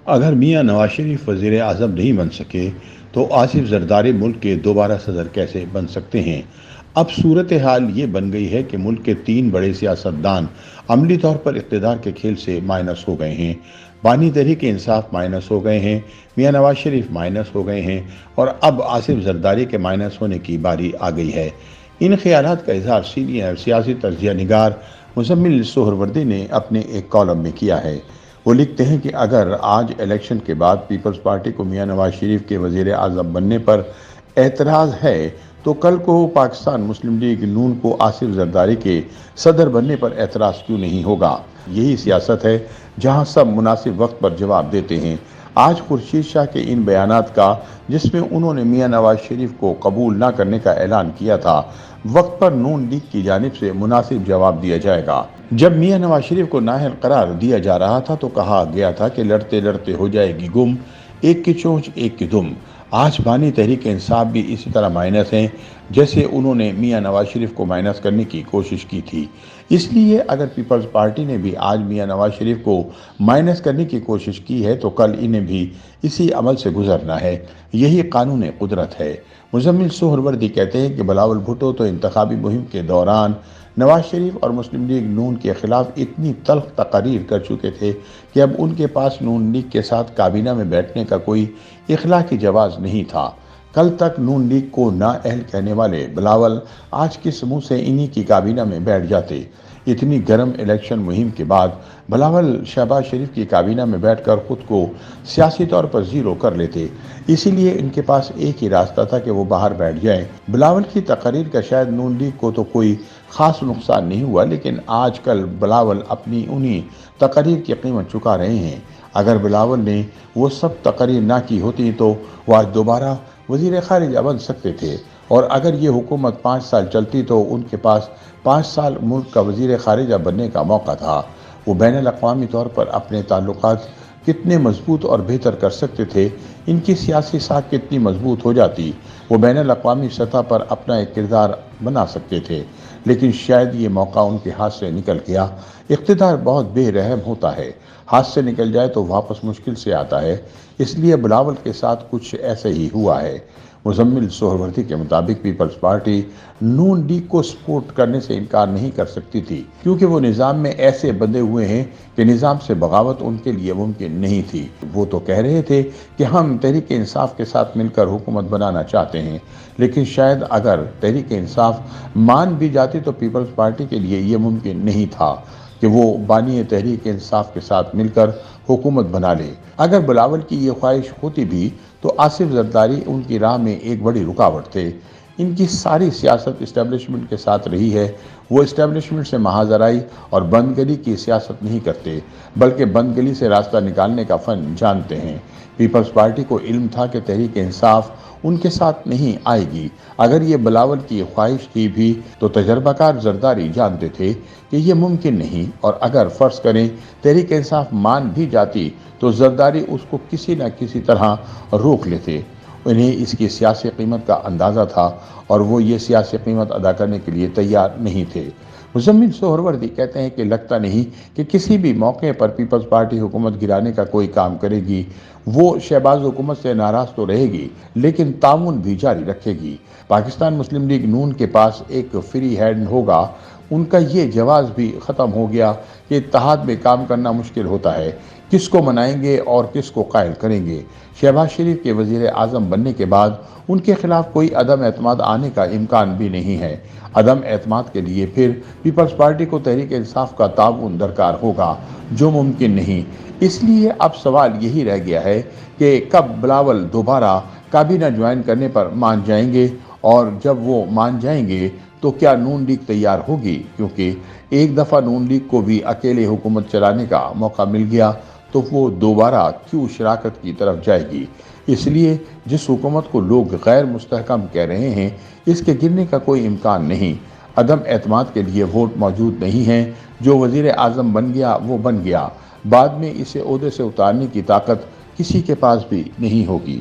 اگر میاں نواز شریف وزیر اعظم نہیں بن سکے تو آصف زرداری ملک کے دوبارہ صدر کیسے بن سکتے ہیں؟ اب صورتحال یہ بن گئی ہے کہ ملک کے تین بڑے سیاستدان عملی طور پر اقتدار کے کھیل سے مائنس ہو گئے ہیں۔ بانی تحریک انصاف مائنس ہو گئے ہیں، میاں نواز شریف مائنس ہو گئے ہیں اور اب آصف زرداری کے مائنس ہونے کی باری آ گئی ہے۔ ان خیالات کا اظہار سینئر سیاسی تجزیہ نگار مزمل سہروردی نے اپنے ایک کالم میں کیا ہے۔ وہ لکھتے ہیں کہ اگر آج الیکشن کے بعد پیپلز پارٹی کو میاں نواز شریف کے وزیر اعظم بننے پر اعتراض ہے تو کل کو پاکستان مسلم لیگ نون کو آصف زرداری کے صدر بننے پر اعتراض کیوں نہیں ہوگا؟ یہی سیاست ہے جہاں سب مناسب وقت پر جواب دیتے ہیں۔ آج خورشید شاہ کے ان بیانات کا، جس میں انہوں نے میاں نواز شریف کو قبول نہ کرنے کا اعلان کیا تھا، وقت پر نون لیگ کی جانب سے مناسب جواب دیا جائے گا۔ جب میاں نواز شریف کو نااہل قرار دیا جا رہا تھا تو کہا گیا تھا کہ لڑتے لڑتے ہو جائے گی گم، ایک کی چونچ ایک کی دم۔ آج بانی تحریک انصاف بھی اسی طرح مائنس ہیں جیسے انہوں نے میاں نواز شریف کو مائنس کرنے کی کوشش کی تھی۔ اس لیے اگر پیپلز پارٹی نے بھی آج میاں نواز شریف کو مائنس کرنے کی کوشش کی ہے تو کل انہیں بھی اسی عمل سے گزرنا ہے۔ یہی قانون قدرت ہے۔ مزمل سہروردی کہتے ہیں کہ بلاول بھٹو تو انتخابی مہم کے دوران نواز شریف اور مسلم لیگ نون کے خلاف اتنی تلخ تقاریر کر چکے تھے کہ اب ان کے پاس نون لیگ کے ساتھ کابینہ میں بیٹھنے کا کوئی اخلاقی جواز نہیں تھا۔ کل تک نون لیگ کو نااہل کہنے والے بلاول آج کس منہ سے انہی کی کابینہ میں بیٹھ جاتے؟ اتنی گرم الیکشن مہم کے بعد بلاول شہباز شریف کی کابینہ میں بیٹھ کر خود کو سیاسی طور پر زیرو کر لیتے۔ اسی لیے ان کے پاس ایک ہی راستہ تھا کہ وہ باہر بیٹھ جائیں۔ بلاول کی تقاریر کا شاید نون لیگ کو تو کوئی خاص نقصان نہیں ہوا، لیکن آج کل بلاول اپنی انہی تقاریر کی قیمت چکا رہے ہیں۔ اگر بلاول نے وہ سب تقاریر نہ کی ہوتی تو وہ آج دوبارہ وزیر خارجہ بن سکتے تھے، اور اگر یہ حکومت 5 سال چلتی تو ان کے پاس 5 سال ملک کا وزیر خارجہ بننے کا موقع تھا۔ وہ بین الاقوامی طور پر اپنے تعلقات کتنے مضبوط اور بہتر کر سکتے تھے، ان کی سیاسی ساکھ کتنی مضبوط ہو جاتی، وہ بین الاقوامی سطح پر اپنا ایک کردار بنا سکتے تھے، لیکن شاید یہ موقع ان کے ہاتھ سے نکل گیا۔ اقتدار بہت بے رحم ہوتا ہے، ہاتھ سے نکل جائے تو واپس مشکل سے آتا ہے۔ اس لیے بلاول کے ساتھ کچھ ایسے ہی ہوا ہے۔ مزمل سہروردی کے مطابق پیپلز پارٹی نون لیگ کو سپورٹ کرنے سے انکار نہیں کر سکتی تھی، کیونکہ وہ نظام میں ایسے بندھے ہوئے ہیں کہ نظام سے بغاوت ان کے لیے ممکن نہیں تھی۔ وہ تو کہہ رہے تھے کہ ہم تحریک انصاف کے ساتھ مل کر حکومت بنانا چاہتے ہیں، لیکن شاید اگر تحریک انصاف مان بھی جاتی تو پیپلز پارٹی کے لیے یہ ممکن نہیں تھا کہ وہ بانی تحریک انصاف کے ساتھ مل کر حکومت بنا لے۔ اگر بلاول کی یہ خواہش ہوتی بھی تو آصف زرداری ان کی راہ میں ایک بڑی رکاوٹ تھے۔ ان کی ساری سیاست اسٹیبلشمنٹ کے ساتھ رہی ہے۔ وہ اسٹیبلشمنٹ سے مہاجرائی اور بند گلی کی سیاست نہیں کرتے، بلکہ بند گلی سے راستہ نکالنے کا فن جانتے ہیں۔ پیپلز پارٹی کو علم تھا کہ تحریک انصاف ان کے ساتھ نہیں آئے گی۔ اگر یہ بلاول کی خواہش تھی بھی تو تجربہ کار زرداری جانتے تھے کہ یہ ممکن نہیں، اور اگر فرض کریں تحریک انصاف مان بھی جاتی تو زرداری اس کو کسی نہ کسی طرح روک لیتے۔ انہیں اس کی سیاسی قیمت کا اندازہ تھا اور وہ یہ سیاسی قیمت ادا کرنے کے لیے تیار نہیں تھے۔ مزمل سہروردی کہتے ہیں کہ لگتا نہیں کہ کسی بھی موقع پر پیپلز پارٹی حکومت گرانے کا کوئی کام کرے گی۔ وہ شہباز حکومت سے ناراض تو رہے گی، لیکن تعاون بھی جاری رکھے گی۔ پاکستان مسلم لیگ نون کے پاس ایک فری ہینڈ ہوگا۔ ان کا یہ جواز بھی ختم ہو گیا کہ اتحاد میں کام کرنا مشکل ہوتا ہے۔ کس کو منائیں گے اور کس کو قائل کریں گے؟ شہباز شریف کے وزیر اعظم بننے کے بعد ان کے خلاف کوئی عدم اعتماد آنے کا امکان بھی نہیں ہے۔ عدم اعتماد کے لیے پھر پیپلز پارٹی کو تحریک انصاف کا تعاون درکار ہوگا، جو ممکن نہیں۔ اس لیے اب سوال یہی رہ گیا ہے کہ کب بلاول دوبارہ کابینہ جوائن کرنے پر مان جائیں گے، اور جب وہ مان جائیں گے تو کیا نون لیگ تیار ہوگی؟ کیونکہ ایک دفعہ نون لیگ کو بھی اکیلے حکومت چلانے کا موقع مل گیا تو وہ دوبارہ کیوں شراکت کی طرف جائے گی؟ اس لیے جس حکومت کو لوگ غیر مستحکم کہہ رہے ہیں، اس کے گرنے کا کوئی امکان نہیں۔ عدم اعتماد کے لیے ووٹ موجود نہیں ہیں۔ جو وزیر اعظم بن گیا وہ بن گیا، بعد میں اسے عہدے سے اتارنے کی طاقت کسی کے پاس بھی نہیں ہوگی۔